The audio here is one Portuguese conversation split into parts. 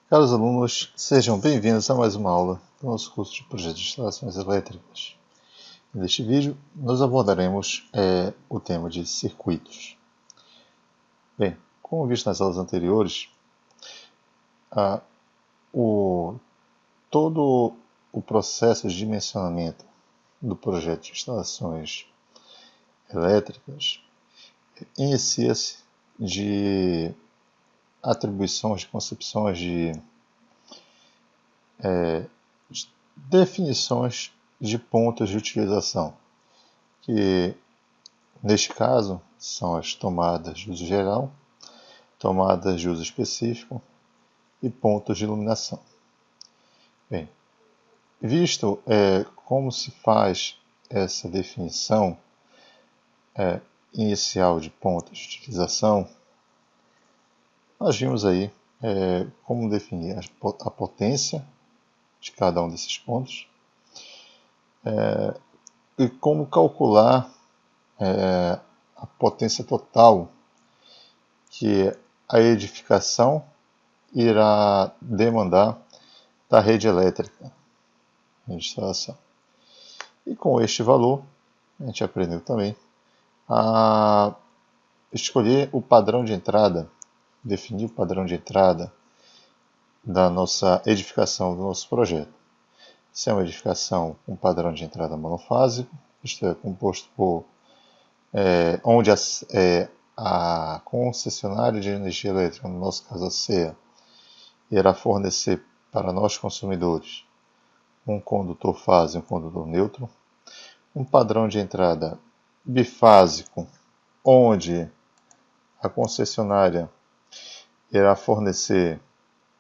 Caros alunos, sejam bem-vindos a mais uma aula do nosso curso de Projetos de Instalações Elétricas. Neste vídeo, nós abordaremos o tema de circuitos. Bem, como visto nas aulas anteriores, todo o processo de dimensionamento do projeto de instalações elétricas inicia-se de atribuições, de concepções, de definições de pontos de utilização, que neste caso são as tomadas de uso geral, tomadas de uso específico e pontos de iluminação. Bem, visto como se faz essa definição inicial de pontos de utilização, nós vimos aí como definir a potência de cada um desses pontos e como calcular a potência total que a edificação irá demandar da rede elétrica de instalação. E com este valor, a gente aprendeu também a escolher o padrão de entrada, definir o padrão de entrada da nossa edificação, do nosso projeto. Se é uma edificação com padrão de entrada monofásico, isto é, composto por onde a concessionária de energia elétrica, no nosso caso a CEA, irá fornecer para nós consumidores um condutor fase e um condutor neutro, um padrão de entrada bifásico, onde a concessionária irá fornecer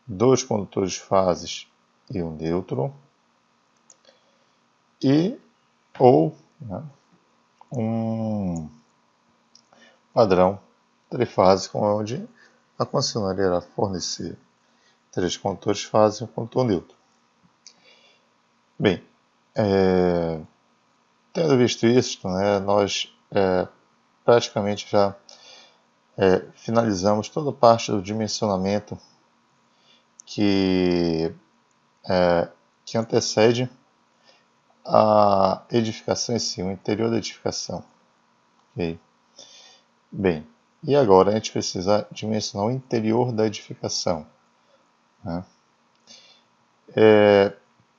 dois condutores fases e um neutro, ou um padrão trifásico, onde a concessionária irá fornecer três condutores fase e um condutor neutro. Bem, tendo visto isso, nós praticamente já finalizamos toda a parte do dimensionamento que antecede a edificação em si, o interior da edificação. Okay? Bem, e agora a gente precisa dimensionar o interior da edificação.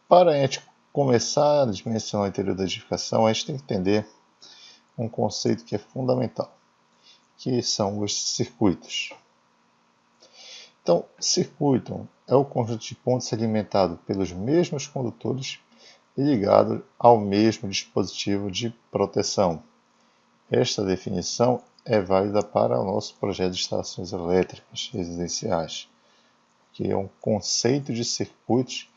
Para a gente começar a dimensionar o interior da edificação, a gente tem que entender um conceito que é fundamental, que são os circuitos. Então, circuito é o conjunto de pontos alimentado pelos mesmos condutores e ligado ao mesmo dispositivo de proteção. Esta definição é válida para o nosso projeto de instalações elétricas residenciais, que é um conceito de circuitos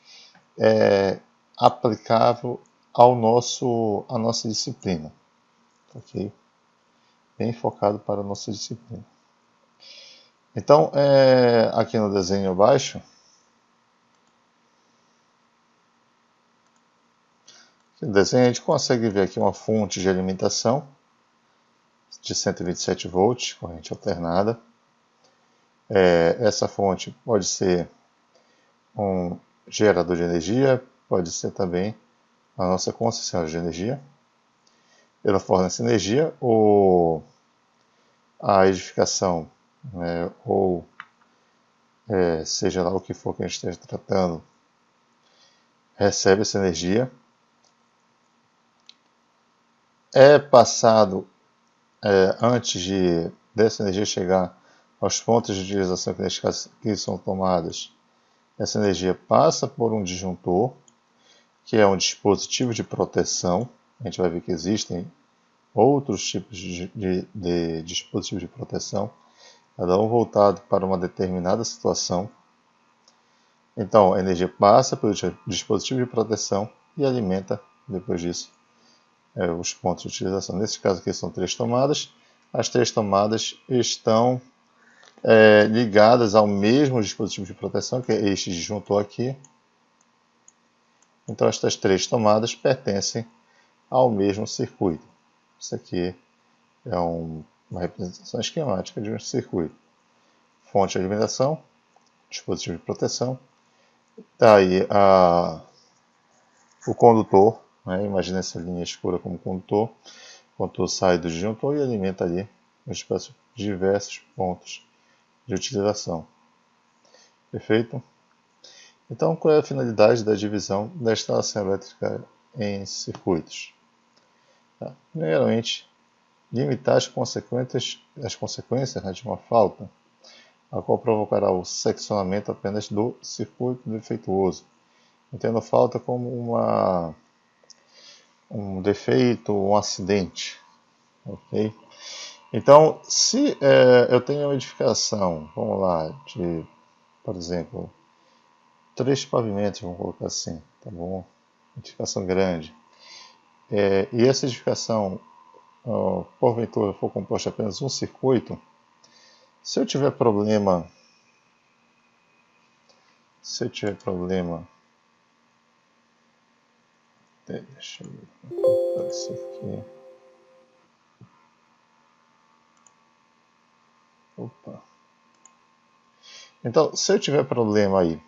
aplicável à nossa disciplina. Okay? Bem focado para a nossa disciplina. Então, aqui no desenho abaixo, no desenho a gente consegue ver aqui uma fonte de alimentação de 127 volts, corrente alternada. Essa fonte pode ser um gerador de energia, pode ser também a nossa concessionária de energia. Ela fornece energia ou a edificação, ou seja lá o que for que a gente esteja tratando, recebe essa energia. É passado, antes dessa energia chegar aos pontos de utilização que são tomadas, essa energia passa por um disjuntor, que é um dispositivo de proteção. A gente vai ver que existem outros tipos de dispositivos de proteção, cada um voltado para uma determinada situação. Então, a energia passa pelo dispositivo de proteção e alimenta, depois disso, os pontos de utilização. Nesse caso aqui são 3 tomadas. As 3 tomadas estão ligadas ao mesmo dispositivo de proteção, que é este disjuntor aqui. Então, estas 3 tomadas pertencem ao mesmo circuito. Isso aqui é uma representação esquemática de um circuito. Fonte de alimentação, dispositivo de proteção. Tá aí o condutor, né? Imagina essa linha escura como condutor. O condutor sai do disjuntor e alimenta ali os diversos pontos de utilização. Perfeito? Então, qual é a finalidade da divisão da instalação elétrica em circuitos? Tá. Primeiramente, limitar as consequências, né, de uma falta, a qual provocará o seccionamento apenas do circuito defeituoso. Entendo falta como um defeito, um acidente. Okay? Então, se eu tenho uma edificação, vamos lá, de, por exemplo, 3 pavimentos, vamos colocar assim, tá bom? Edificação grande. E essa edificação, porventura, for composta apenas de um circuito, se eu tiver problema, deixa eu ver isso aqui. Opa. Então, se eu tiver problema aí,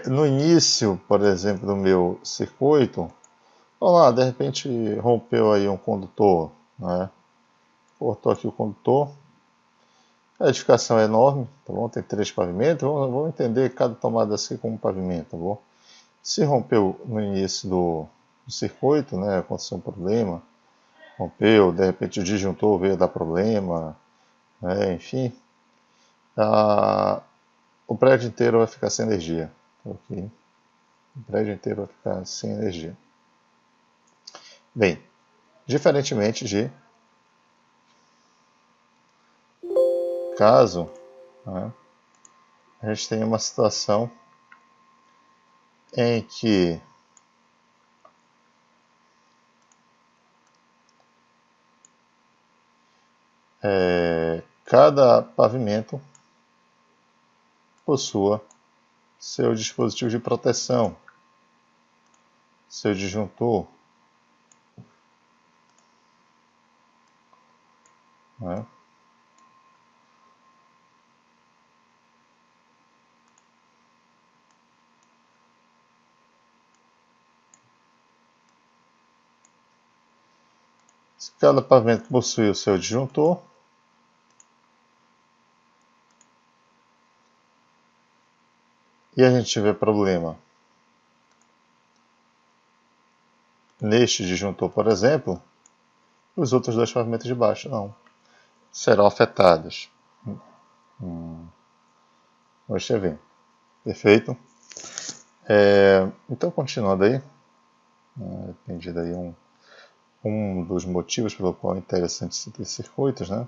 no início, por exemplo, do meu circuito, vamos lá, de repente rompeu aí um condutor, né? Cortou aqui o condutor. A edificação é enorme, tá bom? Tem 3 pavimentos, vamos entender cada tomada assim como um pavimento, tá bom? Se rompeu no início do circuito, né? Aconteceu um problema, rompeu, de repente o disjuntor veio dar problema, né? Enfim, o prédio inteiro vai ficar sem energia, ok? O prédio inteiro vai ficar sem energia. Bem, diferentemente de caso, né, a gente tem uma situação em que cada pavimento possua seu dispositivo de proteção, seu disjuntor, né? Cada pavimento possui o seu disjuntor e a gente tiver problema neste disjuntor, por exemplo, os outros 2 pavimentos de baixo não serão afetados. Vamos ver. Perfeito? Então, continuando aí, entendido aí um dos motivos pelo qual é interessante se ter circuitos, né?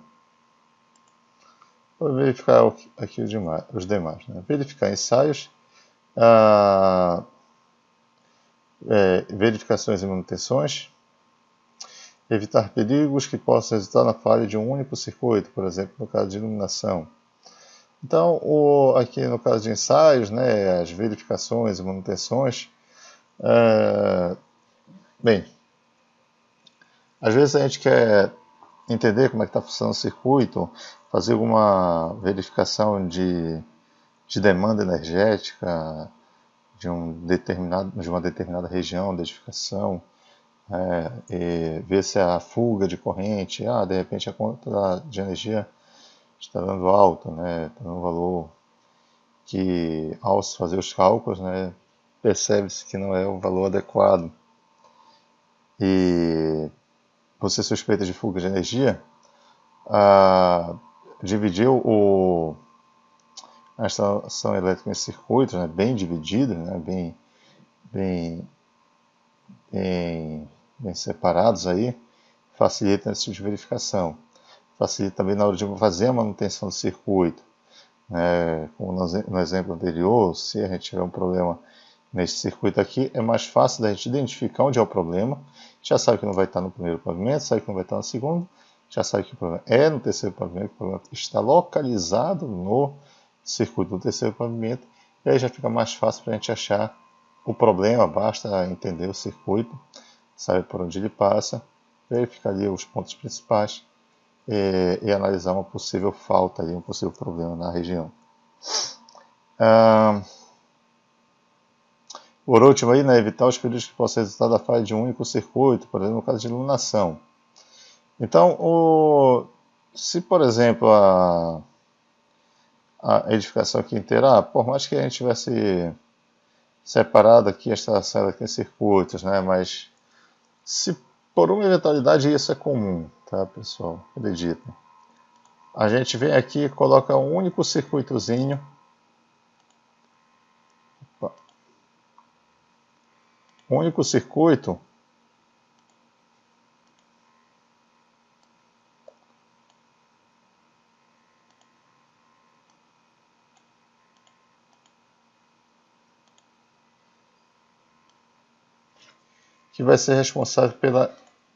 Vou verificar aqui os demais. Né? Verificar ensaios, verificações e manutenções, evitar perigos que possam resultar na falha de um único circuito, por exemplo, no caso de iluminação. Então, aqui no caso de ensaios, né, as verificações e manutenções, bem, às vezes a gente quer entender como é que está funcionando o circuito, fazer alguma verificação de demanda energética de uma determinada região de edificação, e ver se a fuga de corrente, de repente a conta de energia está dando alta, né, está dando um valor que, ao se fazer os cálculos, né, percebe-se que não é o valor adequado. E você suspeita de fuga de energia, dividir a instalação elétrica em circuitos, né, bem dividido, né, bem separados aí, facilita esse tipo de verificação. Facilita também na hora de fazer a manutenção do circuito. Como no exemplo anterior, se a gente tiver um problema nesse circuito aqui, é mais fácil da gente identificar onde é o problema. Já sabe que não vai estar no primeiro pavimento, sabe que não vai estar no segundo, já sabe que o problema é no terceiro pavimento, que o problema está localizado no circuito do terceiro pavimento, e aí já fica mais fácil para a gente achar o problema, basta entender o circuito, saber por onde ele passa, verificar ali os pontos principais e analisar uma possível falta, um possível problema na região. Ah, por último, aí, né, evitar os períodos que possam resultar da falha de um único circuito, por exemplo, no caso de iluminação. Então, se por exemplo a edificação aqui inteira, por mais que a gente tivesse separado aqui esta célula aqui em circuitos, né, mas se por uma eventualidade isso é comum, tá, pessoal? Acredita. A gente vem aqui e coloca um único circuitozinho. Um único circuito. Que vai ser responsável pela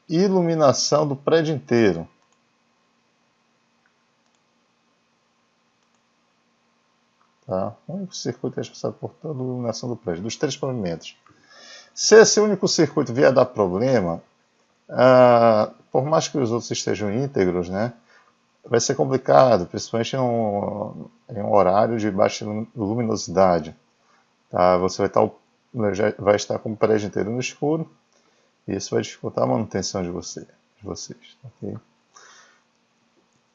iluminação do prédio inteiro. Tá? O único circuito é responsável por toda a iluminação do prédio, dos 3 pavimentos. Se esse único circuito vier a dar problema, por mais que os outros estejam íntegros, né, vai ser complicado, principalmente em um horário de baixa luminosidade. Tá? Você vai estar com o prédio inteiro no escuro, e isso vai dificultar a manutenção de vocês. Okay?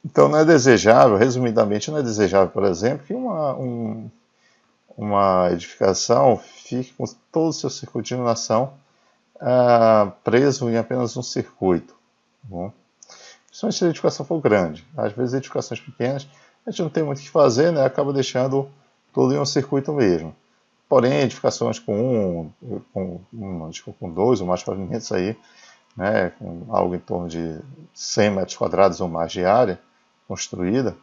Então não é desejável, resumidamente, não é desejável, por exemplo, que uma edificação fique com todo o seu circuito de iluminação preso em apenas um circuito. Tá bom? Principalmente se a edificação for grande. Às vezes, edificações pequenas, a gente não tem muito o que fazer, né? Acaba deixando tudo em um circuito mesmo. Porém, edificações com dois ou mais pavimentos aí, né? Com algo em torno de 100 metros quadrados ou mais de área construída,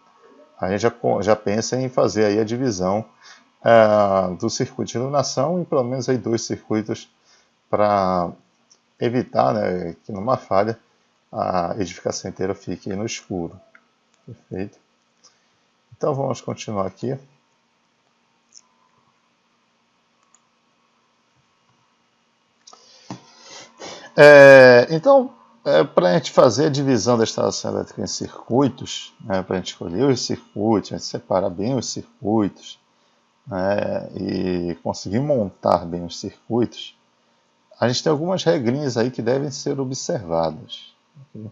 a gente já pensa em fazer aí a divisão do circuito de iluminação em pelo menos aí 2 circuitos para evitar, né, que numa falha a edificação inteira fique no escuro. Perfeito? Então vamos continuar aqui. Então, para a gente fazer a divisão da instalação elétrica em circuitos, né, para a gente escolher os circuitos, a gente separar bem os circuitos, né, e conseguir montar bem os circuitos, a gente tem algumas regrinhas aí que devem ser observadas. Okay?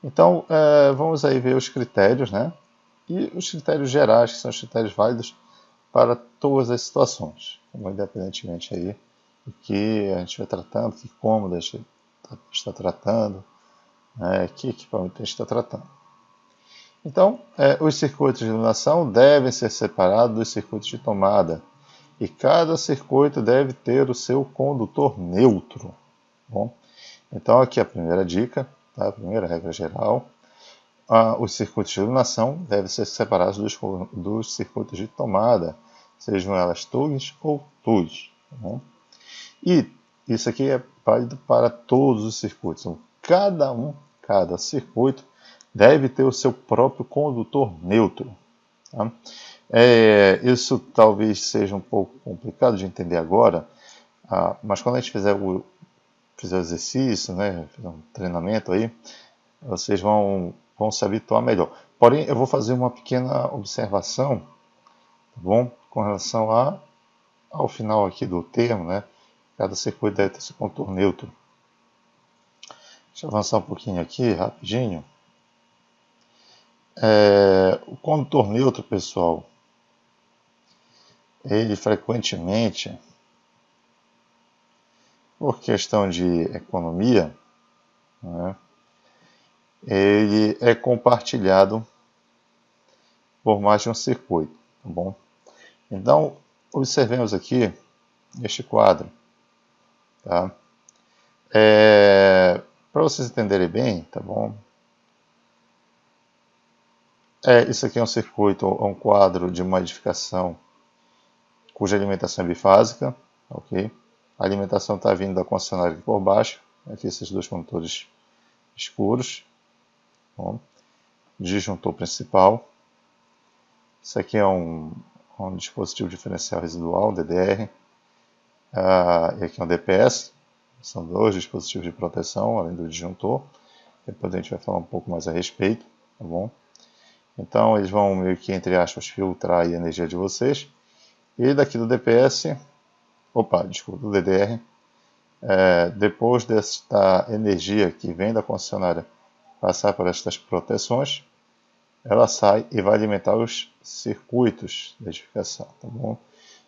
Então, vamos aí ver os critérios, né? E os critérios gerais, que são os critérios válidos para todas as situações, independentemente aí do que a gente estiver tratando, que cômodo a gente está tratando, que equipamento a gente está tratando. Então, os circuitos de iluminação devem ser separados dos circuitos de tomada, e cada circuito deve ter o seu condutor neutro. Bom, então aqui a primeira dica, tá? A primeira regra geral. Os circuitos de iluminação devem ser separados dos circuitos de tomada, sejam elas TUGs ou TUs. Tá bom? E isso aqui é válido para todos os circuitos. Então, cada circuito deve ter o seu próprio condutor neutro. Tá? Isso talvez seja um pouco complicado de entender agora, mas quando a gente fizer o exercício, né, fizer um treinamento aí, vocês vão se habituar melhor. Porém, eu vou fazer uma pequena observação, tá bom? Com relação ao final aqui do termo, né? Cada circuito deve ter seu condutor neutro. Deixa eu avançar um pouquinho aqui, rapidinho. O condutor neutro, pessoal, ele frequentemente, por questão de economia, né, ele é compartilhado por mais de um circuito, tá bom? Então, observemos aqui este quadro, tá? Para vocês entenderem bem, tá bom? Isso aqui é um circuito, um quadro de uma edificação cuja alimentação é bifásica, ok? A alimentação está vindo da concessionária aqui por baixo, aqui esses dois condutores escuros, bom? Disjuntor principal. Isso aqui é um dispositivo diferencial residual, DDR, e aqui é um DPS, são dois dispositivos de proteção, além do disjuntor. Depois a gente vai falar um pouco mais a respeito, tá bom? Então eles vão meio que, entre aspas, filtrar a energia de vocês E daqui do DPS, desculpa, do DDR, depois desta energia que vem da concessionária passar por estas proteções, ela sai e vai alimentar os circuitos de edificação, tá bom?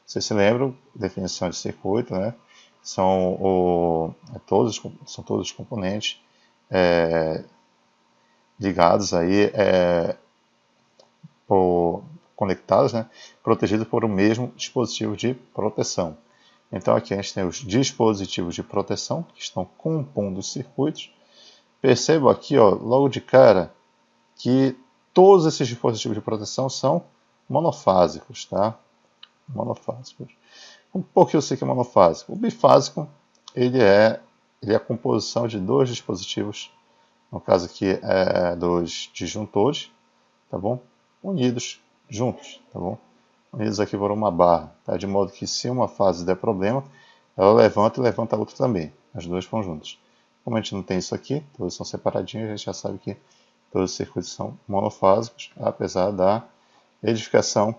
Vocês se lembram, definição de circuito, né? São todos os componentes ligados aí, conectados, né? Protegidos por o mesmo dispositivo de proteção. Então aqui a gente tem os dispositivos de proteção que estão compondo os circuitos. Percebo aqui, ó, logo de cara, que todos esses dispositivos de proteção são monofásicos, tá? Monofásicos. Por que eu sei que é monofásico? O bifásico, ele é a composição de dois dispositivos, no caso aqui dos disjuntores, tá bom? Unidos juntos, tá bom? Unidos aqui por uma barra, tá? De modo que se uma fase der problema, ela levanta e levanta a outra também. As duas vão juntas. Como a gente não tem isso aqui, todos são separadinhos, a gente já sabe que todos os circuitos são monofásicos, apesar da edificação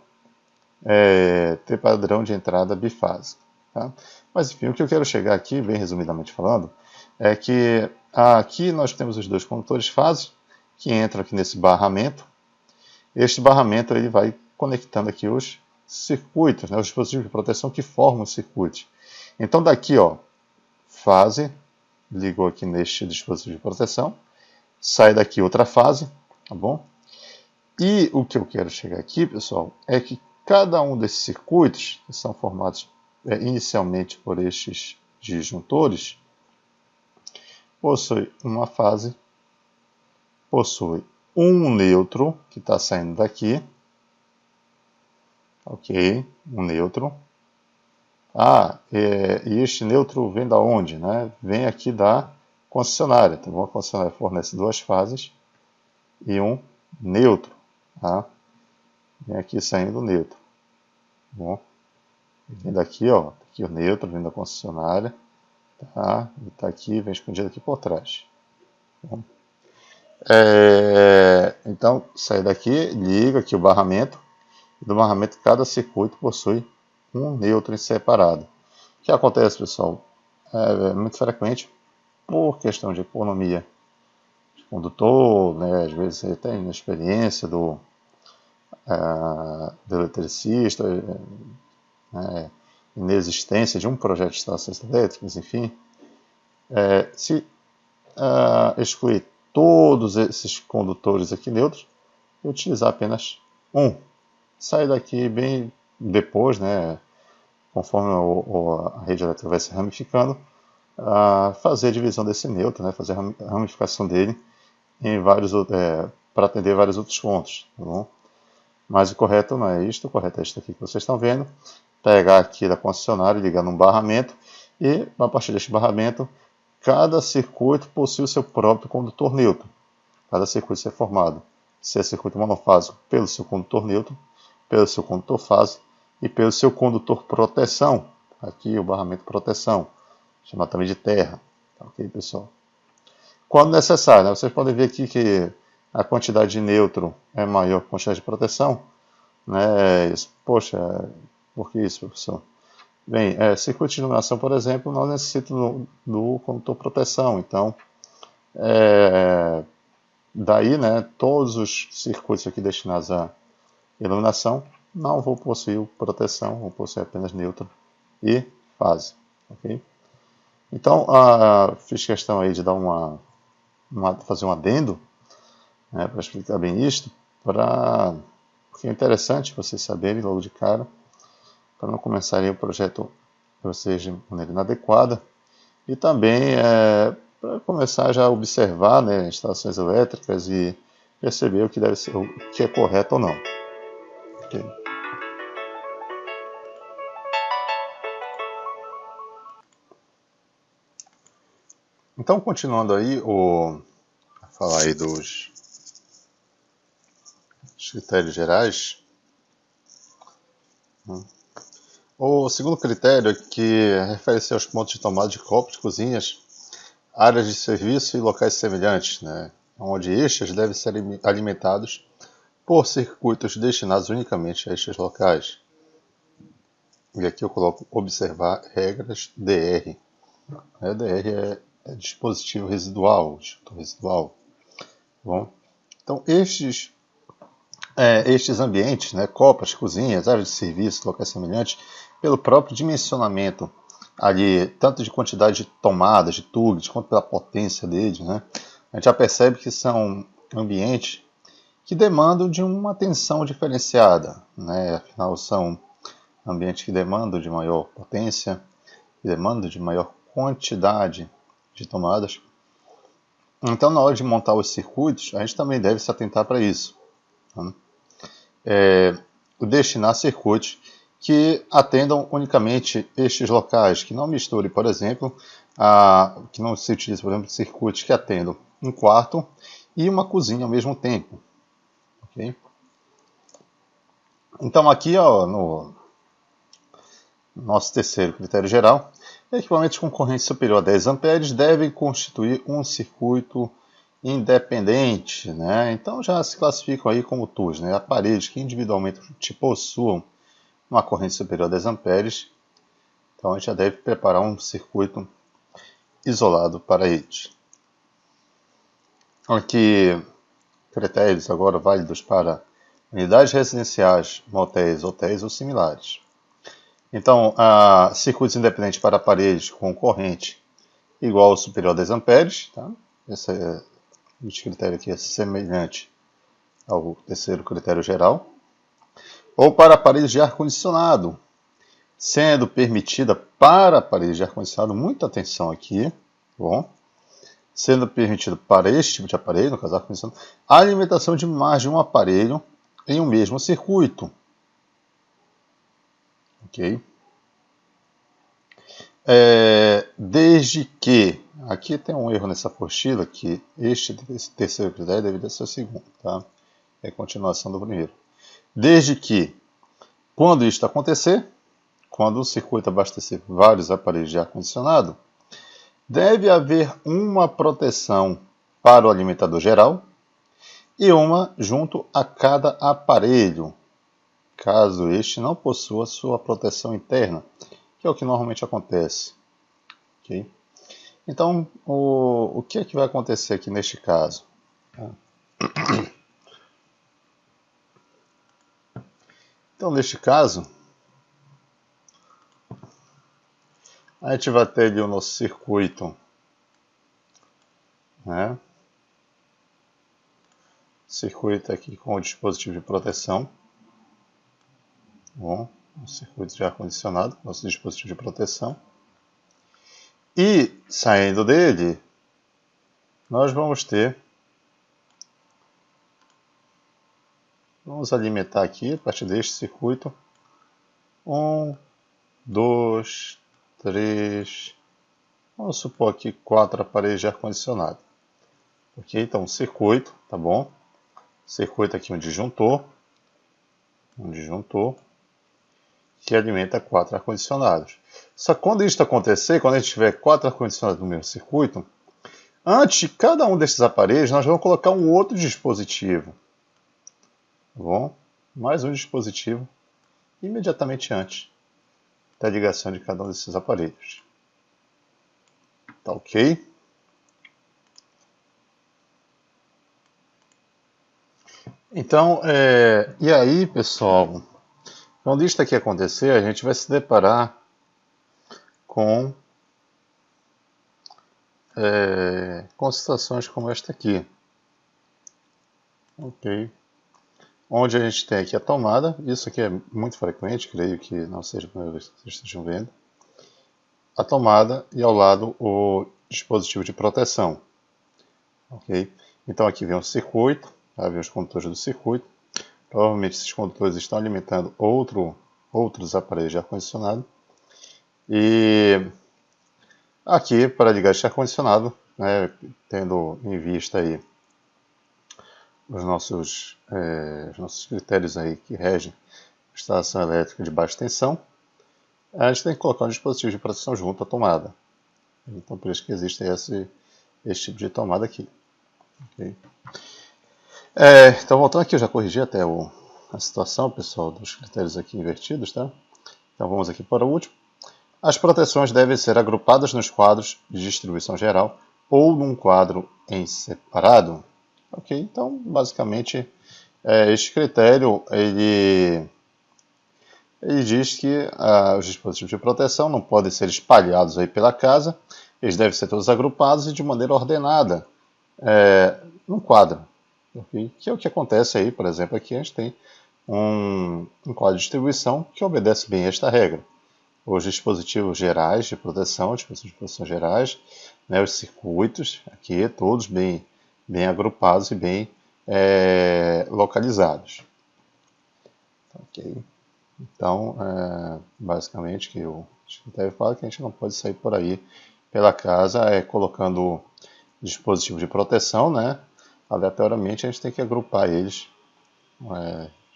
ter padrão de entrada bifásico. Tá? Mas enfim, o que eu quero chegar aqui, bem resumidamente falando, é que aqui nós temos os dois condutores fase, que entram aqui nesse barramento. Este barramento ele vai conectando aqui os circuitos, né, os dispositivos de proteção que formam os circuitos. Então daqui, ó, fase, ligou aqui neste dispositivo de proteção, sai daqui outra fase, tá bom? E o que eu quero chegar aqui, pessoal, é que cada um desses circuitos, que são formados inicialmente por estes disjuntores, possui uma fase, possui um nêutron, que está saindo daqui, ok, um nêutron. E este nêutron vem da onde? Né? Vem aqui da concessionária, tá bom? A concessionária fornece duas fases e um nêutron, tá? Vem aqui saindo o nêutron, tá bom? Vem daqui, ó, aqui o nêutron, vem da concessionária, tá? E tá aqui, vem escondido aqui por trás. Tá bom? Então, sai daqui, liga aqui o barramento. Do barramento, cada circuito possui um nêutron separado. O que acontece, pessoal? É muito frequente, por questão de economia de condutor, né? Às vezes você tem a experiência do eletricista, inexistência de um projeto de estações elétricas, enfim. Se excluir todos esses condutores aqui neutros e utilizar apenas um. Sai daqui bem depois, né, conforme a rede elétrica vai se ramificando, fazer a divisão desse nêutron, né, fazer a ramificação dele em para atender vários outros pontos. Tá bom? Mas o correto não é isto, o correto é isto aqui que vocês estão vendo. Pegar aqui da concessionária, ligar num barramento e, a partir deste barramento, cada circuito possui o seu próprio condutor nêutron. Cada circuito ser formado, se é circuito monofásico, pelo seu condutor nêutron, pelo seu condutor fase e pelo seu condutor proteção. Aqui o barramento proteção, chamado também de terra. Tá, ok, pessoal? Quando necessário, né? Vocês podem ver aqui que a quantidade de nêutron é maior que a quantidade de proteção. Né? Poxa, por que isso, professor? Bem, circuito de iluminação, por exemplo, não necessita do condutor proteção. Então, daí, né, todos os circuitos aqui destinados à iluminação não vão possuir proteção, vão possuir apenas nêutron e fase. Okay? Então, fiz questão aí de dar fazer um adendo, né, para explicar bem isto, porque é interessante vocês saberem logo de cara, para não começarem o projeto de vocês de maneira inadequada, e também para começar já a observar, né, instalações elétricas e perceber o que deve ser, o que é correto ou não. Okay. Então, continuando aí a falar aí dos critérios gerais. O segundo critério é que refere-se aos pontos de tomada de copos, cozinhas, áreas de serviço e locais semelhantes, né, onde estes devem ser alimentados por circuitos destinados unicamente a estes locais. E aqui eu coloco observar regras DR. DR é dispositivo residual, disjuntor residual. Bom, então estes ambientes, né, copas, cozinhas, áreas de serviço, locais semelhantes, pelo próprio dimensionamento ali, tanto de quantidade de tomadas, de tubos, quanto pela potência deles, né, a gente já percebe que são ambientes que demandam de uma atenção diferenciada, né, afinal são ambientes que demandam de maior potência, que demandam de maior quantidade de tomadas. Então, na hora de montar os circuitos, a gente também deve se atentar para isso. Tá? Destinar circuitos que atendam unicamente estes locais, que não misture, por exemplo, que não se utilize, por exemplo, circuitos que atendam um quarto e uma cozinha ao mesmo tempo. Okay? Então, aqui no nosso terceiro critério geral, equipamentos com corrente superior a 10 amperes devem constituir um circuito independente, né? Então já se classificam aí como TUs, né? Aparelhos que individualmente possuam uma corrente superior a 10 amperes, então a gente já deve preparar um circuito isolado para eles. Aqui, critérios agora válidos para unidades residenciais, motéis, hotéis ou similares. Então, circuitos independentes para aparelhos com corrente igual ou superior a 10 amperes. Tá? Este critério aqui é semelhante ao terceiro critério geral. Ou para aparelhos de ar-condicionado, sendo permitida para aparelhos de ar-condicionado, muita atenção aqui, bom, sendo permitido para este tipo de aparelho, no caso ar-condicionado, a alimentação de mais de um aparelho em um mesmo circuito. Ok? Desde que, aqui tem um erro nessa apostila, que esse terceiro critério deveria ser o segundo, tá? É a continuação do primeiro. Desde que, quando isto acontecer, quando o circuito abastecer vários aparelhos de ar-condicionado, deve haver uma proteção para o alimentador geral e uma junto a cada aparelho, caso este não possua sua proteção interna, que é o que normalmente acontece. Okay? Então, o que é que vai acontecer aqui neste caso? Então, neste caso, a gente vai ter ali o nosso circuito, né? Circuito aqui com o dispositivo de proteção. Bom, o circuito de ar-condicionado, nosso dispositivo de proteção. E, saindo dele, nós vamos alimentar aqui, a partir deste circuito, 1, 2, 3, vamos supor aqui 4 aparelhos de ar-condicionado. Ok, então um circuito, tá bom? Circuito aqui um disjuntor, que alimenta 4 ar-condicionados. Só que quando isso acontecer, quando a gente tiver 4 ar-condicionados no mesmo circuito, antes de cada um desses aparelhos, nós vamos colocar um outro dispositivo. Tá bom? Mais um dispositivo imediatamente antes da ligação de cada um desses aparelhos. Tá ok? Então, e aí, pessoal, quando isso aqui acontecer, a gente vai se deparar com situações como esta aqui. Ok? Onde a gente tem aqui a tomada, isso aqui é muito frequente, creio que não seja a primeira vez que vocês estejam vendo. A tomada e ao lado o dispositivo de proteção. Ok? Então aqui vem um circuito, tá? Vem os condutores do circuito. Provavelmente esses condutores estão alimentando outros aparelhos de ar-condicionado. E aqui, para ligar este ar-condicionado, né, tendo em vista aí os nossos critérios aí que regem a instalação elétrica de baixa tensão, a gente tem que colocar um dispositivo de proteção junto à tomada. Então, por isso que existe esse tipo de tomada aqui. Okay? Então, voltando aqui, eu já corrigi até a situação, pessoal, dos critérios aqui invertidos, tá? Então vamos aqui para o último. As proteções devem ser agrupadas nos quadros de distribuição geral ou num quadro em separado. Ok, então basicamente este critério ele diz que os dispositivos de proteção não podem ser espalhados aí pela casa, eles devem ser todos agrupados e de maneira ordenada num quadro. Okay? Que é o que acontece aí, por exemplo, aqui a gente tem um quadro de distribuição que obedece bem a esta regra. Os dispositivos gerais de proteção, gerais, né, os circuitos, aqui todos bem agrupados e bem localizados. Ok. Então, basicamente, que o critério fala que a gente não pode sair por aí pela casa colocando dispositivos de proteção, né? Aleatoriamente, a gente tem que agrupar eles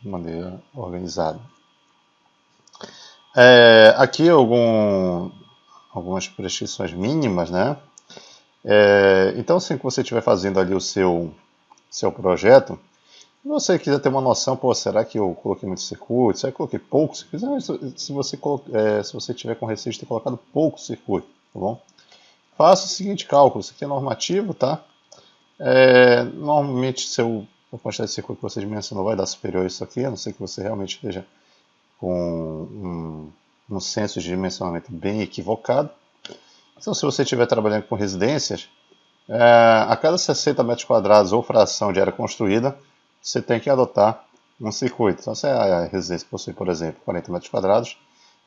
de maneira organizada. Aqui algumas prescrições mínimas, né? Então, assim que você estiver fazendo ali o seu projeto, se você quiser ter uma noção, pô, será que eu coloquei muitos circuitos? Será que eu coloquei poucos circuitos? Se você tiver com receio de ter colocado poucos circuitos, tá bom? Faça o seguinte cálculo, isso aqui é normativo, tá? Normalmente, a quantidade de circuito que você dimensionou vai dar superior a isso aqui, a não ser que você realmente esteja com um senso de dimensionamento bem equivocado. Então, se você estiver trabalhando com residências, a cada 60 metros quadrados ou fração de área construída, você tem que adotar um circuito. Então, se a residência possui, por exemplo, 40 metros quadrados,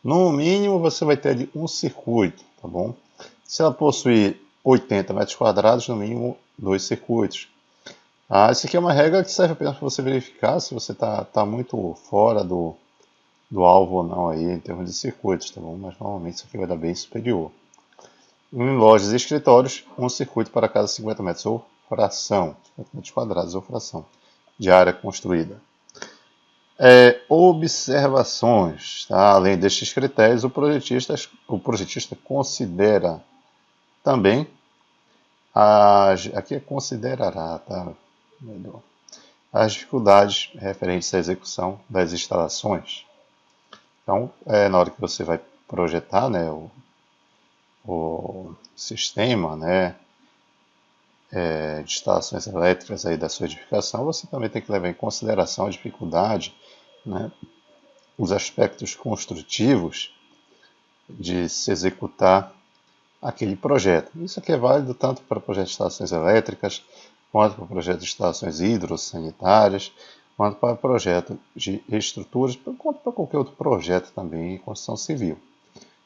no mínimo você vai ter ali um circuito, tá bom? Se ela possuir 80 metros quadrados, no mínimo 2 circuitos. Isso aqui é uma regra que serve apenas para você verificar se você está muito fora do alvo ou não aí em termos de circuitos, tá bom? Mas normalmente isso aqui vai dar bem superior. Em lojas e escritórios, um circuito para cada 50 metros ou fração, 50 metros quadrados ou fração de área construída. Observações, tá? Além destes critérios, o projetista considera também aqui considerará, tá? Melhor, as dificuldades referentes à execução das instalações. Então, na hora que você vai projetar, né, o sistema, né, de instalações elétricas aí da sua edificação, você também tem que levar em consideração a dificuldade, né, os aspectos construtivos de se executar aquele projeto. Isso aqui é válido tanto para projetos de instalações elétricas, quanto para projetos de instalações hidrossanitárias, quanto para projeto de estruturas, quanto para qualquer outro projeto também em construção civil.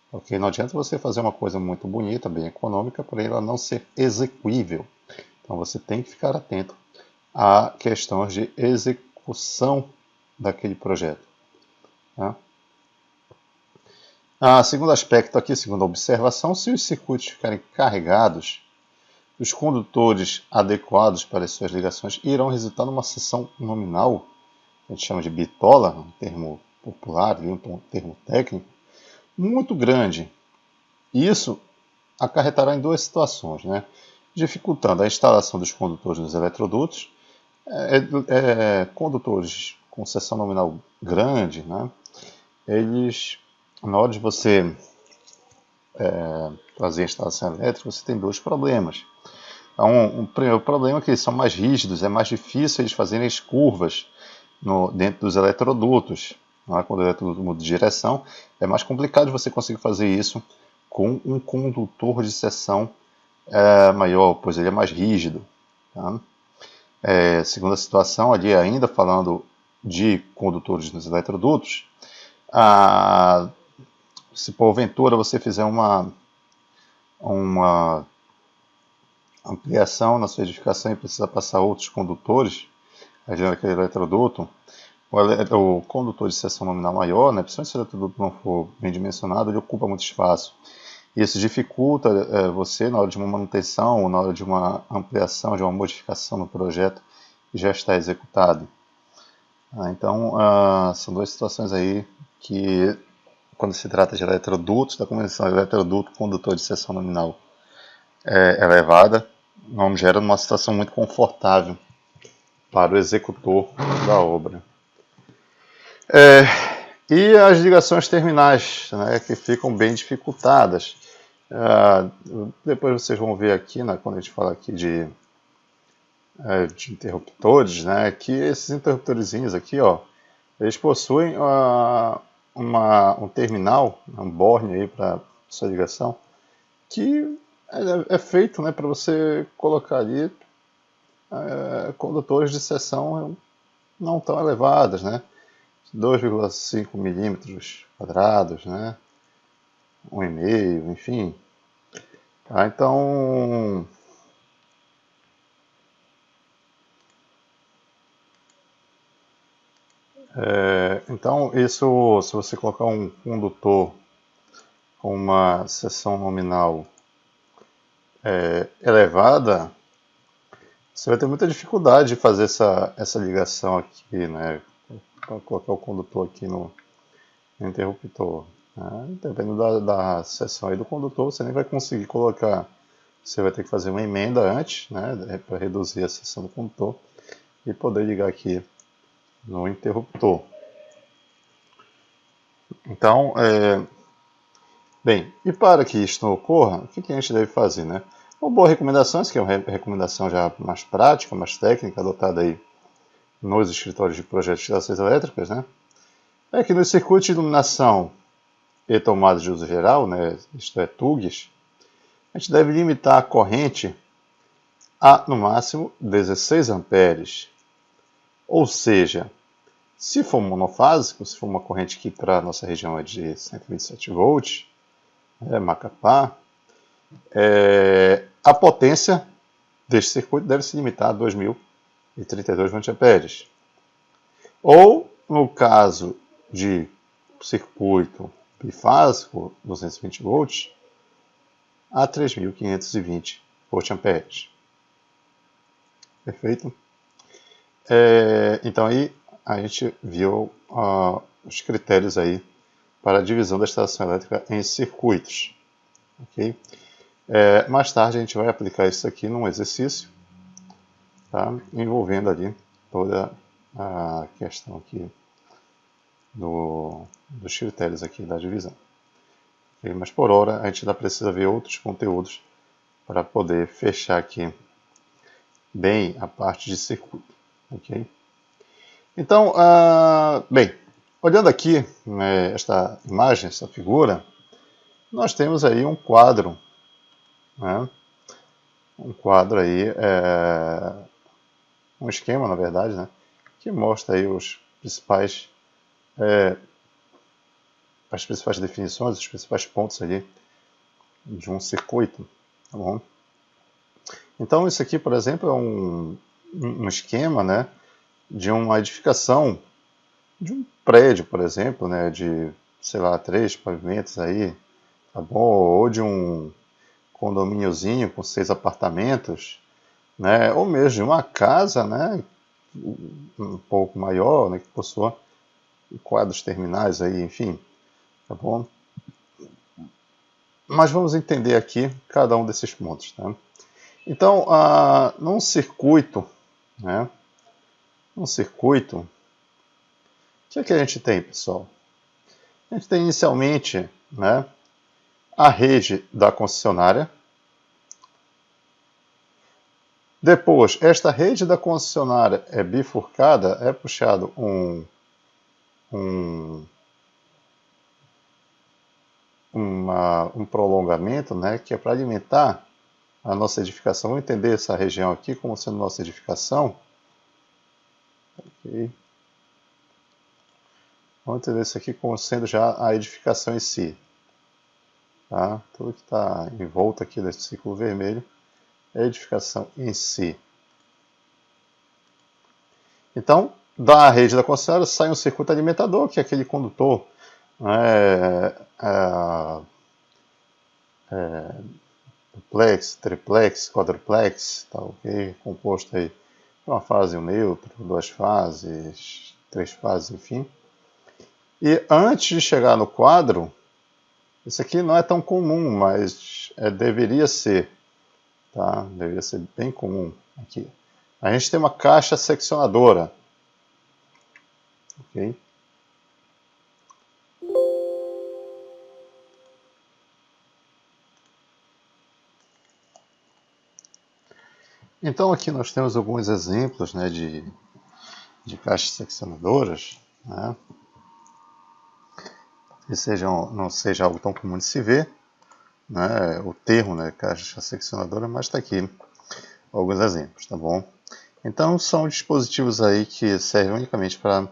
Porque não adianta você fazer uma coisa muito bonita, bem econômica, para ela não ser execuível. Então você tem que ficar atento a questões de execução daquele projeto. Tá? Segundo aspecto aqui, segunda observação, se os circuitos ficarem carregados, os condutores adequados para as suas ligações irão resultar numa seção nominal, que a gente chama de bitola, um termo popular, um termo técnico, muito grande. Isso acarretará em duas situações, né? Dificultando a instalação dos condutores nos eletrodutos, condutores com seção nominal grande, né? Eles, na hora de você fazer a instalação elétrica, você tem dois problemas. Um primeiro problema é que eles são mais rígidos, é mais difícil eles fazerem as curvas dentro dos eletrodutos. Quando o eletroduto muda de direção, é mais complicado você conseguir fazer isso com um condutor de seção maior, pois ele é mais rígido. Tá? Segunda situação, ali ainda falando de condutores nos eletrodutos, se porventura você fizer uma ampliação na sua edificação e precisa passar outros condutores, adiante aquele eletroduto, o condutor de seção nominal maior, né, principalmente se o eletroduto não for bem dimensionado, ele ocupa muito espaço. Isso dificulta você, na hora de uma manutenção, ou na hora de uma ampliação, de uma modificação no projeto que já está executado. Então, são duas situações aí que, quando se trata de eletrodutos, da combinação eletroduto condutor de seção nominal elevada, não gera uma situação muito confortável para o executor da obra. E as ligações terminais, né, que ficam bem dificultadas. Depois vocês vão ver aqui, né, quando a gente fala aqui de interruptores, né, que esses interruptorzinhos aqui, ó, eles possuem um terminal, um borne aí para sua ligação, que é feito, né, para você colocar ali condutores de seção não tão elevadas, né, 2,5 milímetros quadrados, né, 1,5, enfim. Tá, então isso, se você colocar um condutor com uma seção nominal elevada, você vai ter muita dificuldade de fazer essa ligação aqui, né? Para colocar o condutor aqui no interruptor. Né? Dependendo da seção aí do condutor, você nem vai conseguir colocar. Você vai ter que fazer uma emenda antes, né? Para reduzir a seção do condutor e poder ligar aqui no interruptor. Então, bem, e para que isto não ocorra, o que a gente deve fazer, né? Uma boa recomendação, essa que é uma recomendação já mais prática, mais técnica, adotada aí nos escritórios de projetos de instalações elétricas, né? É que nos circuitos de iluminação e tomadas de uso geral, né, isto é, TUGs, a gente deve limitar a corrente a, no máximo, 16 amperes. Ou seja, se for monofásico, se for uma corrente que para a nossa região é de 127 volts, Macapá, a potência deste circuito deve se limitar a 2.032 mA. Ou, no caso de circuito bifásico, 220 volts, a 3.520 voltamperes. Perfeito? Então aí a gente viu os critérios aí para a divisão da instalação elétrica em circuitos. Okay? Mais tarde a gente vai aplicar isso aqui num exercício, tá? Envolvendo ali toda a questão aqui dos critérios aqui da divisão. Okay? Mas por hora a gente ainda precisa ver outros conteúdos para poder fechar aqui bem a parte de circuito. Okay? Então, bem, olhando aqui, né, esta imagem, essa figura, nós temos aí um quadro, né? Um quadro aí, um esquema, na verdade, né? Que mostra aí as principais definições, os principais pontos ali de um circuito, tá bom? Então, isso aqui, por exemplo, é um esquema, né, de uma edificação de um prédio, por exemplo, né, de, sei lá, 3 pavimentos aí, tá bom? Ou de um condomíniozinho com 6 apartamentos, né, ou mesmo de uma casa, né, um pouco maior, né, que possua quadros terminais aí, enfim, tá bom? Mas vamos entender aqui cada um desses pontos, tá? Então, num circuito, né, o que é que a gente tem, pessoal? A gente tem inicialmente, né, a rede da concessionária. Depois, esta rede da concessionária é bifurcada, é puxado um prolongamento, né, que é para alimentar a nossa edificação. Vamos entender essa região aqui como sendo nossa edificação. Okay. Vamos entender isso aqui como sendo já a edificação em si. Tá? Tudo que está em volta aqui desse círculo vermelho é a edificação em si. Então, da rede da concessionária sai um circuito alimentador, que é aquele condutor duplex, triplex, quadruplex, tá, okay? Composto aí por uma fase e um neutro, 2 fases, 3 fases, enfim. E antes de chegar no quadro, isso aqui não é tão comum, mas deveria ser, tá? Deveria ser bem comum aqui. A gente tem uma caixa seccionadora, ok? Então aqui nós temos alguns exemplos, né, de caixas seccionadoras, né, que não seja algo tão comum de se ver, né, o termo, né, caixa seccionadora, mas está aqui alguns exemplos, tá bom? Então são dispositivos aí que servem unicamente para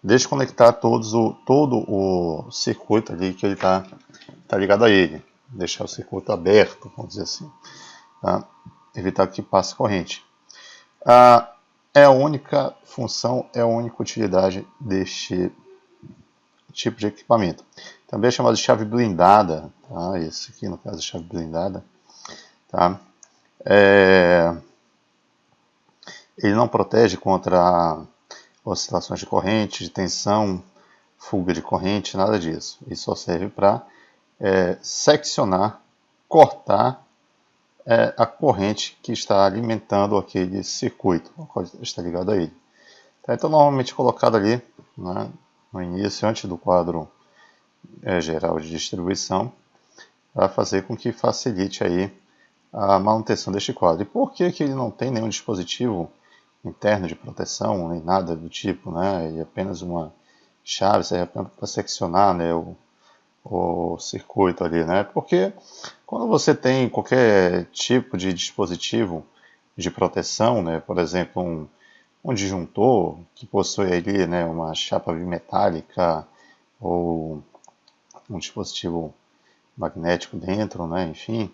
desconectar todo o circuito ali que ele tá ligado a ele, deixar o circuito aberto, vamos dizer assim, tá? Evitar que passe corrente. É a única função, é a única utilidade deste tipo de equipamento. Também é chamado de chave blindada, tá? Esse aqui no caso é chave blindada, tá? Ele não protege contra oscilações de corrente, de tensão, fuga de corrente, nada disso. Ele só serve para seccionar, cortar a corrente que está alimentando aquele circuito, o qual está ligado a ele. Então, normalmente colocado ali, né, no início, antes do quadro geral de distribuição, para fazer com que facilite aí a manutenção deste quadro. E por que ele não tem nenhum dispositivo interno de proteção, nem nada do tipo, né? E apenas uma chave, serve apenas para seccionar, né, o circuito ali, né? Porque quando você tem qualquer tipo de dispositivo de proteção, né, por exemplo, um disjuntor que possui ali, né, uma chapa bimetálica ou um dispositivo magnético dentro, né, enfim,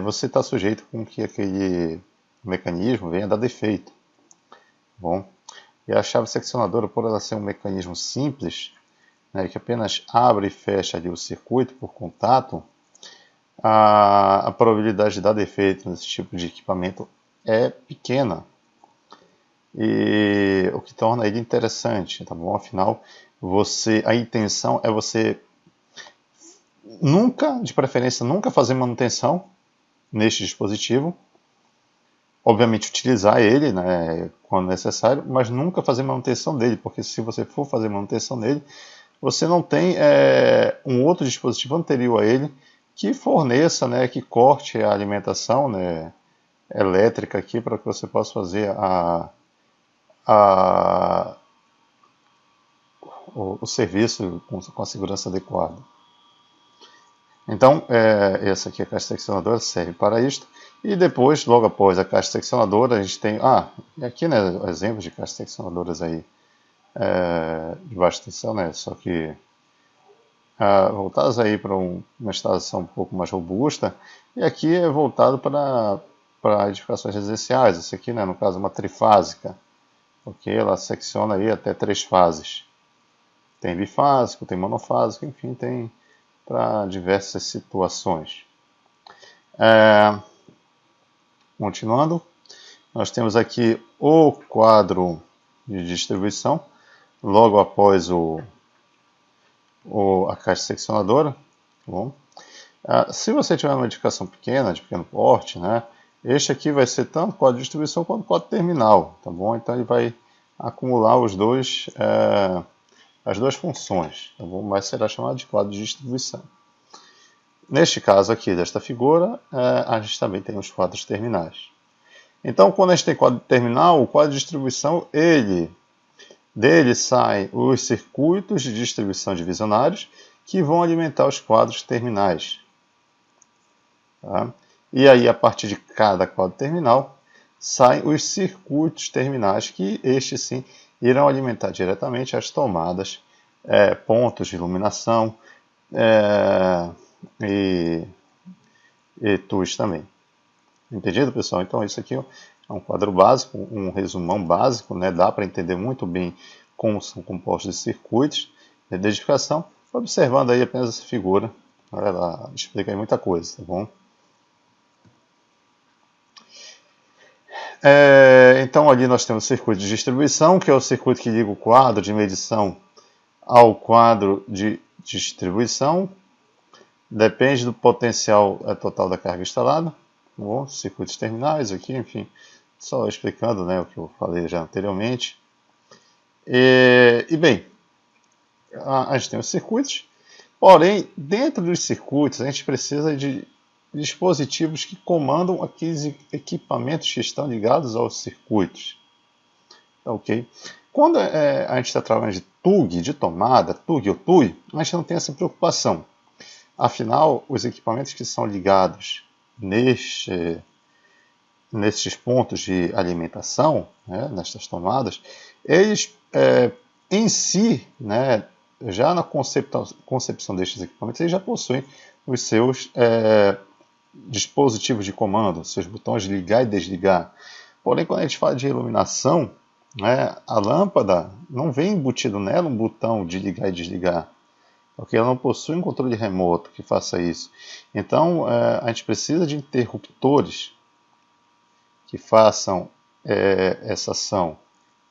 você está sujeito com que aquele mecanismo venha dar defeito. Bom, e a chave seccionadora, por ela ser um mecanismo simples, né, que apenas abre e fecha ali o circuito por contato, a probabilidade de dar defeito nesse tipo de equipamento é pequena. E o que torna ele interessante, tá bom? Afinal, a intenção é você nunca, de preferência, nunca fazer manutenção neste dispositivo. Obviamente utilizar ele, né, quando necessário, mas nunca fazer manutenção dele, porque se você for fazer manutenção dele, você não tem um outro dispositivo anterior a ele que forneça, né, que corte a alimentação, né, elétrica aqui para que você possa fazer o serviço com a segurança adequada. Então, essa aqui é a caixa seccionadora, serve para isto. E depois, logo após a caixa seccionadora, a gente tem... e aqui, né, exemplos de caixas seccionadoras aí de baixa tensão, né, só que voltadas aí para uma instalação um pouco mais robusta. E aqui é voltado para edificações residenciais. Esse aqui, né, no caso, é uma trifásica, porque ela secciona aí até 3 fases. Tem bifásico, tem monofásico, enfim, tem para diversas situações. Continuando, nós temos aqui o quadro de distribuição, logo após a caixa seccionadora. Tá bom? Se você tiver uma edificação pequena, de pequeno porte, né, este aqui vai ser tanto quadro de distribuição quanto quadro terminal, tá bom? Então ele vai acumular as duas funções, tá bom? Mas será chamado de quadro de distribuição. Neste caso aqui, desta figura, a gente também tem os quadros terminais. Então, quando a gente tem quadro terminal, o quadro de distribuição, dele saem os circuitos de distribuição divisionários que vão alimentar os quadros terminais. Tá? E aí, a partir de cada quadro terminal, saem os circuitos terminais, que estes sim irão alimentar diretamente as tomadas, pontos de iluminação e TUs também. Entendido, pessoal? Então, isso aqui é um quadro básico, um resumão básico, né? Dá para entender muito bem como são compostos os circuitos de edificação, observando aí apenas essa figura. Ela explica aí muita coisa, tá bom? Então, ali nós temos o circuito de distribuição, que é o circuito que liga o quadro de medição ao quadro de distribuição. Depende do potencial total da carga instalada. Bom, circuitos terminais aqui, enfim, só explicando, né, o que eu falei já anteriormente. E bem, a gente tem os circuitos, porém, dentro dos circuitos, a gente precisa de dispositivos que comandam aqueles equipamentos que estão ligados aos circuitos. Ok? Quando a gente está trabalhando de TUG, de tomada, TUG ou TUI, a gente não tem essa preocupação. Afinal, os equipamentos que são ligados nestes pontos de alimentação, né, nestas tomadas, eles em si, né, já na concepção destes equipamentos, eles já possuem os seus dispositivos de comando, seus botões de ligar e desligar. Porém, quando a gente fala de iluminação, né, a lâmpada não vem embutido nela um botão de ligar e desligar, porque ela não possui um controle remoto que faça isso. Então, a gente precisa de interruptores que façam essa ação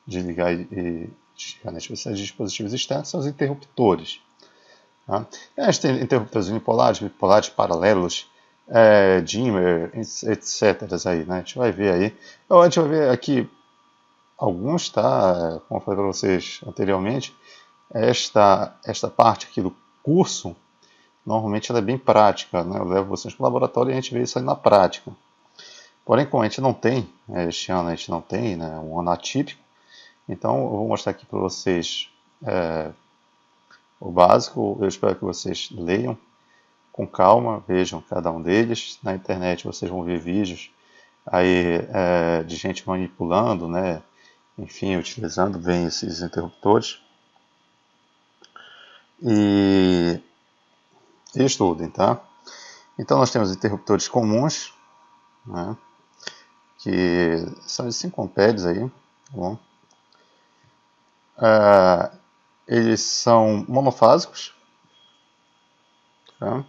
de ligar e desligar. A gente precisa de dispositivos externos, são os interruptores. Tá? A gente tem interruptores unipolares, bipolares, paralelos, dimmer, etc. Aí, né? A gente vai ver aí. Então, a gente vai ver aqui alguns, tá? Como eu falei para vocês anteriormente, esta parte aqui do curso, normalmente ela é bem prática, né? Eu levo vocês para o laboratório e a gente vê isso aí na prática. Porém, como a gente não tem, este ano a gente não tem, né, um ano atípico, então eu vou mostrar aqui para vocês o básico. Eu espero que vocês leiam com calma, vejam cada um deles. Na internet vocês vão ver vídeos aí de gente manipulando, né, enfim, utilizando bem esses interruptores. E estudem, tá? Então nós temos interruptores comuns, né, que são de 5 amperes aí, tá bom? Eles são monofásicos, tá?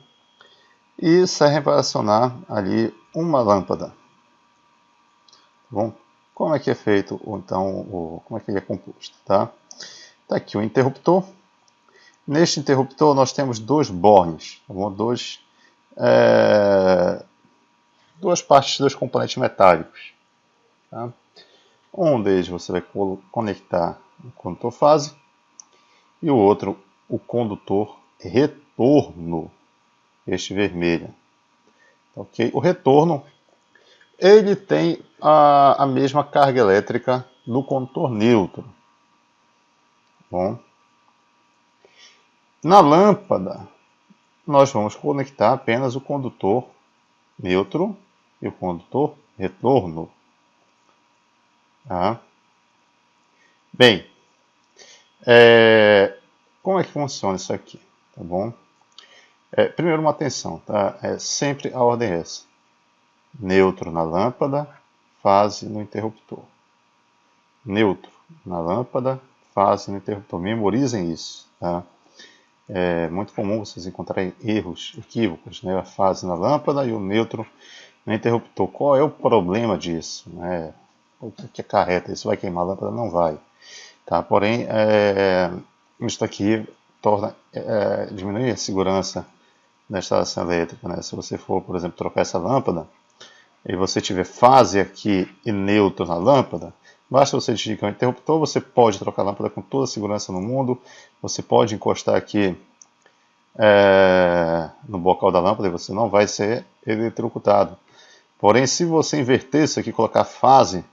E servem para acionar ali uma lâmpada. Tá bom? Como é que é feito, então, como é que ele é composto? Tá? Tá aqui o interruptor. Neste interruptor nós temos dois bornes, tá bom? Duas partes, dois componentes metálicos. Tá? Um deles você vai conectar o condutor fase e o outro o condutor retorno, este vermelho. Okay? O retorno ele tem a mesma carga elétrica do condutor neutro. Bom, na lâmpada nós vamos conectar apenas o condutor neutro e o condutor retorno. Tá? Bem, como é que funciona isso aqui? Tá bom? Primeiro, uma atenção, tá? Sempre a ordem é essa: neutro na lâmpada, fase no interruptor. Neutro na lâmpada, fase no interruptor. Memorizem isso, tá? É muito comum vocês encontrarem erros, equívocos, né? A fase na lâmpada e o neutro no interruptor. Qual é o problema disso? O que acarreta? Isso vai queimar a lâmpada? Não vai. Tá? Porém, isso aqui diminui a segurança da instalação elétrica. Né? Se você for, por exemplo, trocar essa lâmpada e você tiver fase aqui e neutro na lâmpada, basta você desligar o interruptor, você pode trocar a lâmpada com toda a segurança no mundo, você pode encostar aqui no bocal da lâmpada e você não vai ser eletrocutado. Porém, se você inverter isso aqui, colocar fase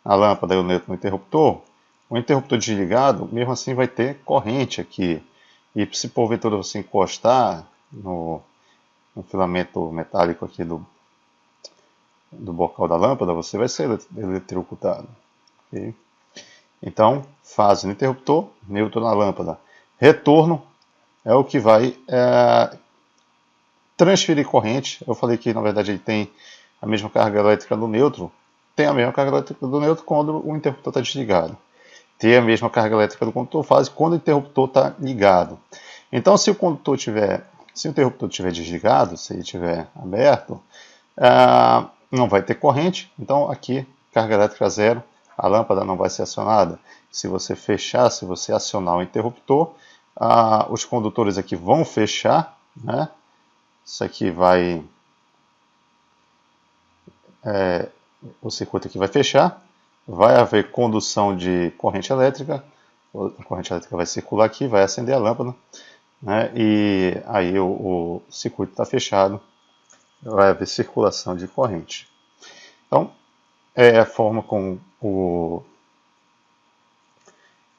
na lâmpada e o neutro no interruptor, o interruptor desligado, mesmo assim vai ter corrente aqui. E se porventura você encostar no filamento metálico aqui do bocal da lâmpada, você vai ser eletrocutado. Okay? Então, fase no interruptor, neutro na lâmpada. Retorno é o que vai transferir corrente. Eu falei que, na verdade, ele tem a mesma carga elétrica do neutro. Tem a mesma carga elétrica do neutro quando o interruptor está desligado. Tem a mesma carga elétrica do condutor fase quando o interruptor está ligado. Então, se o interruptor estiver desligado, se ele estiver aberto, não vai ter corrente. Então, aqui, carga elétrica zero, a lâmpada não vai ser acionada. Se você fechar, se você acionar o interruptor, os condutores aqui vão fechar, né? Isso aqui vai... o circuito aqui vai fechar. Vai haver condução de corrente elétrica, a corrente elétrica vai circular aqui, vai acender a lâmpada, né, e aí o circuito está fechado vai haver circulação de corrente. Então, é a forma como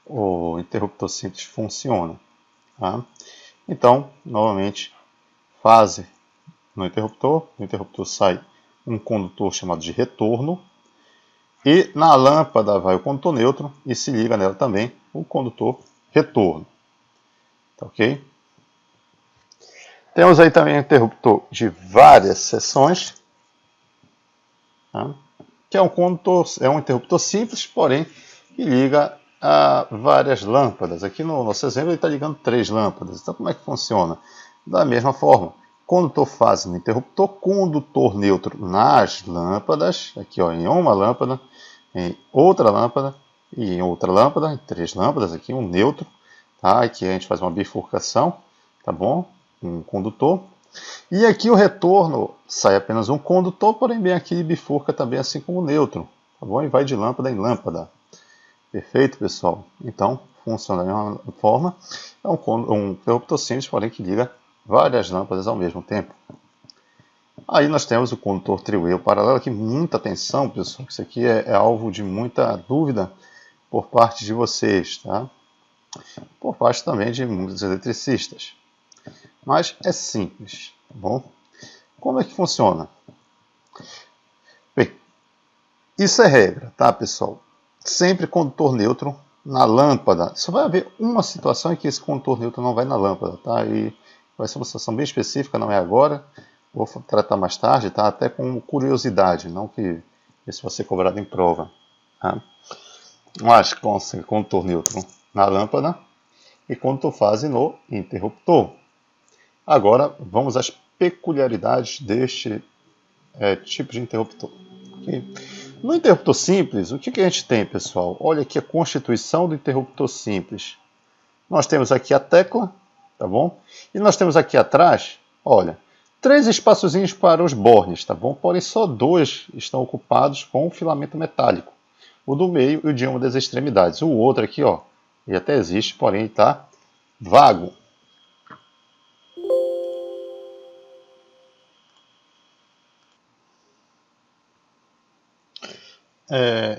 o interruptor simples funciona. Tá? Então, novamente, fase no interruptor, do interruptor sai um condutor chamado de retorno, e na lâmpada vai o condutor neutro e se liga nela também o condutor retorno. Tá ok? Temos aí também um interruptor de várias seções, tá? Que é um interruptor simples, porém que liga a várias lâmpadas. Aqui no nosso exemplo ele está ligando 3 lâmpadas. Então como é que funciona? Da mesma forma, condutor fase no interruptor, condutor neutro nas lâmpadas, aqui ó, em uma lâmpada, em outra lâmpada e em outra lâmpada, em 3 lâmpadas, aqui um neutro, tá? Aqui a gente faz uma bifurcação, tá bom? Um condutor. E aqui o retorno sai apenas um condutor, porém bem aqui bifurca também assim como o neutro, tá bom? E vai de lâmpada em lâmpada. Perfeito, pessoal? Então, funciona da mesma forma. É um interruptor simples, porém que liga várias lâmpadas ao mesmo tempo. Aí nós temos o condutor three-way paralelo, aqui muita atenção, pessoal, isso aqui é alvo de muita dúvida por parte de vocês, tá? Por parte também de muitos eletricistas. Mas é simples, tá bom? Como é que funciona? Bem, isso é regra, tá, pessoal? Sempre condutor neutro na lâmpada. Só vai haver uma situação em que esse condutor neutro não vai na lâmpada, tá? E vai ser uma situação bem específica, não é agora. Vou tratar mais tarde, tá? Até com curiosidade, não que isso vai ser cobrado em prova, tá? Mas com condutor neutro na lâmpada e condutor fase no interruptor. Agora vamos às peculiaridades deste tipo de interruptor. Okay? No interruptor simples, o que a gente tem, pessoal? Olha aqui a constituição do interruptor simples. Nós temos aqui a tecla, tá bom? E nós temos aqui atrás, olha, 3 espaçozinhos para os bornes, tá bom? Porém, só 2 estão ocupados com o filamento metálico. O do meio e o de uma das extremidades. O outro aqui, ó, ele até existe, porém está vago.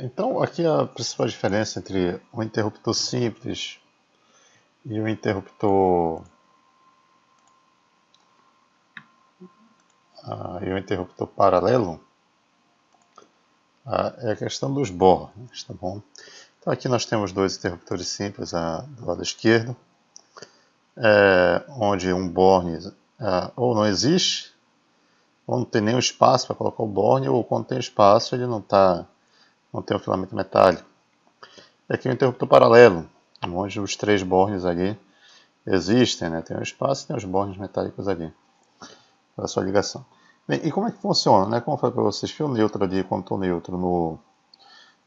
Então, aqui a principal diferença entre o interruptor simples e o interruptor paralelo é a questão dos bornes, tá bom? Então aqui nós temos 2 interruptores simples do lado esquerdo, onde um borne ou não existe, ou não tem nenhum espaço para colocar o borne, ou quando tem espaço ele não tem um filamento metálico. E aqui o interruptor paralelo, onde os 3 bornes ali existem, né? Tem um espaço e tem os bornes metálicos ali, para a sua ligação. Bem, e como é que funciona, né? Como eu falei para vocês, fio neutro ali, condutor neutro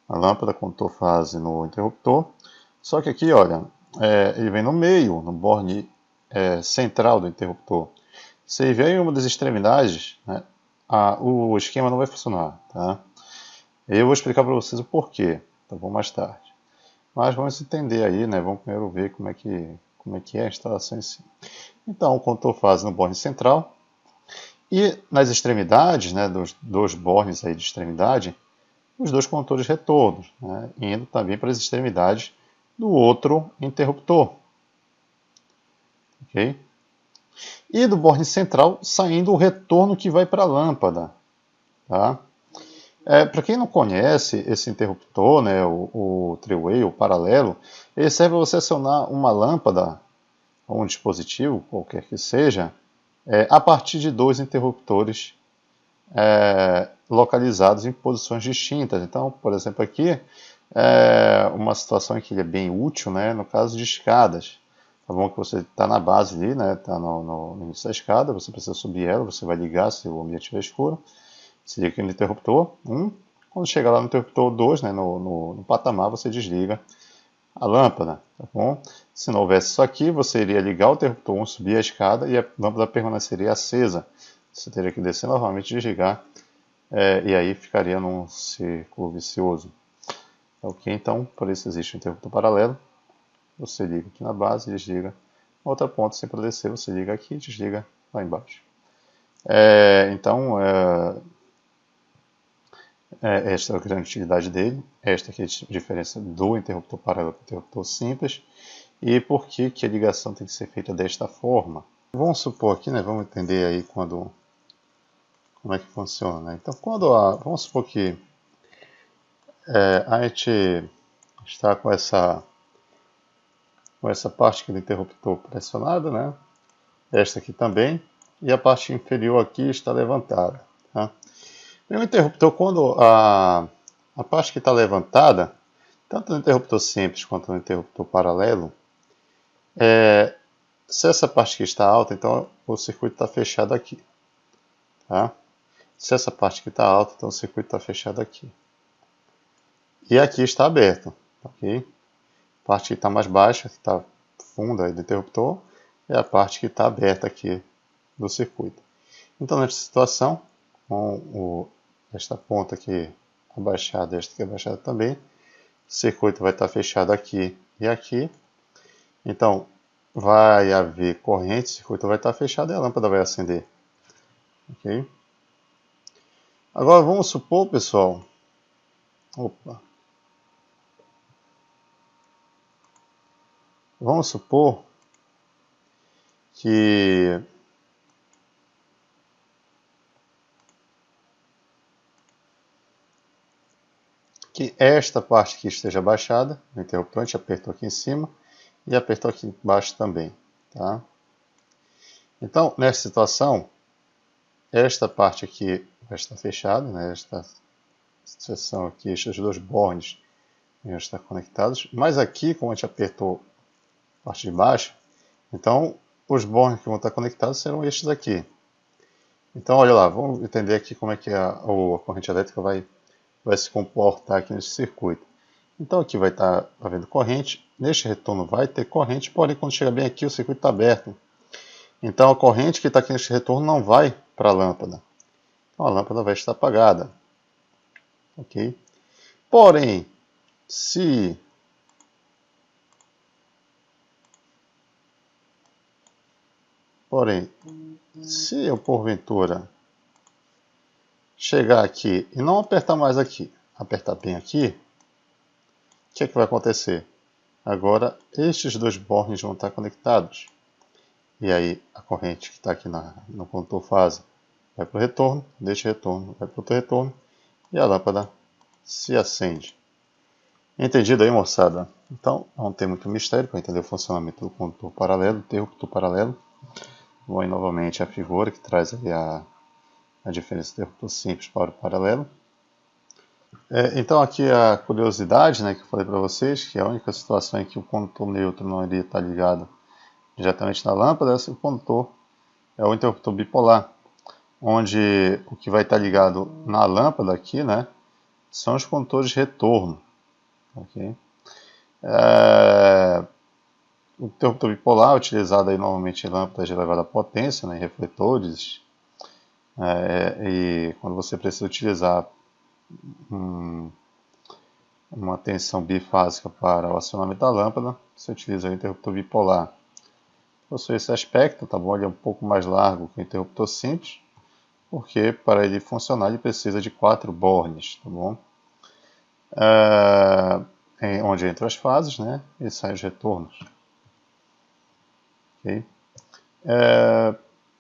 na lâmpada, condutor fase no interruptor. Só que aqui, olha, ele vem no meio, no borne central do interruptor. Se vier em uma das extremidades, né, o esquema não vai funcionar, tá? Eu vou explicar para vocês o porquê, tá bom, mais tarde. Mas vamos entender aí, né? Vamos primeiro ver como é que é a instalação em si. Então, o condutor fase no borne central e nas extremidades, né, dos 2 bornes aí de extremidade, os 2 condutores retornos, né, indo também para as extremidades do outro interruptor. Okay? E do borne central saindo o retorno que vai para a lâmpada. Tá? Para quem não conhece esse interruptor, né, o three-way, o paralelo, ele serve para você acionar uma lâmpada ou um dispositivo, qualquer que seja, a partir de 2 interruptores localizados em posições distintas. Então, por exemplo, aqui uma situação em que ele é bem útil, né, no caso de escadas. Tá bom que você está na base ali, né, está no início da escada, você precisa subir ela, você vai ligar se o ambiente estiver escuro. Se liga aqui no interruptor 1. Quando chegar lá no interruptor 2, né, no patamar, você desliga a lâmpada. Tá bom? Se não houvesse isso aqui, você iria ligar o interruptor 1, subir a escada e a lâmpada permaneceria acesa. Você teria que descer novamente, desligar, e aí ficaria num círculo vicioso. Ok? Então, por isso existe o interruptor paralelo. Você liga aqui na base, desliga. Outra ponta, sempre para descer, você liga aqui e desliga lá embaixo. Então, esta é a grande utilidade dele, esta aqui é a diferença do interruptor paralelo para o interruptor simples, e por que, que a ligação tem que ser feita desta forma. Vamos supor aqui, né, vamos entender aí como é que funciona. Né? Então, vamos supor que a gente está com essa parte aqui do interruptor pressionada, né? Esta aqui também, e a parte inferior aqui está levantada. Tá? E o interruptor, quando a parte que está levantada, tanto no interruptor simples quanto no interruptor paralelo, se essa parte aqui está alta, então o circuito está fechado aqui. Tá? Se essa parte aqui está alta, então o circuito está fechado aqui. E aqui está aberto. Okay? A parte que está mais baixa, que está funda aí do interruptor, é a parte que está aberta aqui do circuito. Então, nessa situação, com esta ponta aqui abaixada, esta aqui abaixada também, o circuito vai estar fechado aqui e aqui. Então, vai haver corrente, o circuito vai estar fechado e a lâmpada vai acender. Ok? Agora, vamos supor, pessoal... Vamos supor que esta parte aqui esteja baixada, o interruptor, a gente apertou aqui em cima e apertou aqui embaixo também. Tá? Então, nessa situação, esta parte aqui vai estar fechada, né? Esta seção aqui, estes dois bornes vão estar conectados, mas aqui, como a gente apertou a parte de baixo, então os bornes que vão estar conectados serão estes aqui. Então, olha lá, vamos entender aqui como é que a corrente elétrica vai se comportar aqui nesse circuito. Então aqui vai estar havendo corrente, neste retorno vai ter corrente, porém quando chega bem aqui o circuito está aberto. Então a corrente que está aqui neste retorno não vai para a lâmpada. Então a lâmpada vai estar apagada. Ok? Porém, se eu porventura chegar aqui e não apertar mais aqui, apertar bem aqui, o que é que vai acontecer? Agora estes dois bornes vão estar conectados. E aí a corrente que está aqui no condutor fase vai para o retorno, deste retorno vai para o outro retorno e a lâmpada se acende. Entendido aí, moçada? Então não tem muito mistério para entender o funcionamento do condutor paralelo, do interruptor paralelo. Vou aí novamente a figura que traz ali a diferença do interruptor simples para o paralelo. Então aqui a curiosidade, né, que eu falei para vocês, que a única situação em que o condutor neutro não iria estar ligado diretamente na lâmpada é se o condutor é o interruptor bipolar, onde o que vai estar ligado na lâmpada aqui, né, são os condutores de retorno. Okay? O interruptor bipolar é utilizado aí normalmente em lâmpadas de elevada potência, né, em refletores, e quando você precisa utilizar uma tensão bifásica para o acionamento da lâmpada, você utiliza o interruptor bipolar. Possui esse aspecto, tá bom? Ele é um pouco mais largo que o interruptor simples, porque para ele funcionar ele precisa de 4 bornes, tá bom? Onde entra as fases, né? E saem os retornos. Okay?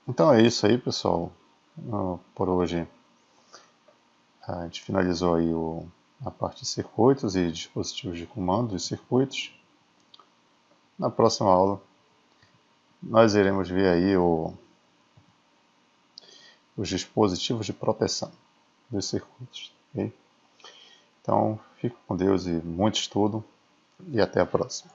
Então é isso aí, pessoal. Por hoje a gente finalizou aí a parte de circuitos e dispositivos de comando de circuitos. Na próxima aula nós iremos ver aí os dispositivos de proteção dos circuitos. Okay? Então, fique com Deus e muito estudo, e até a próxima.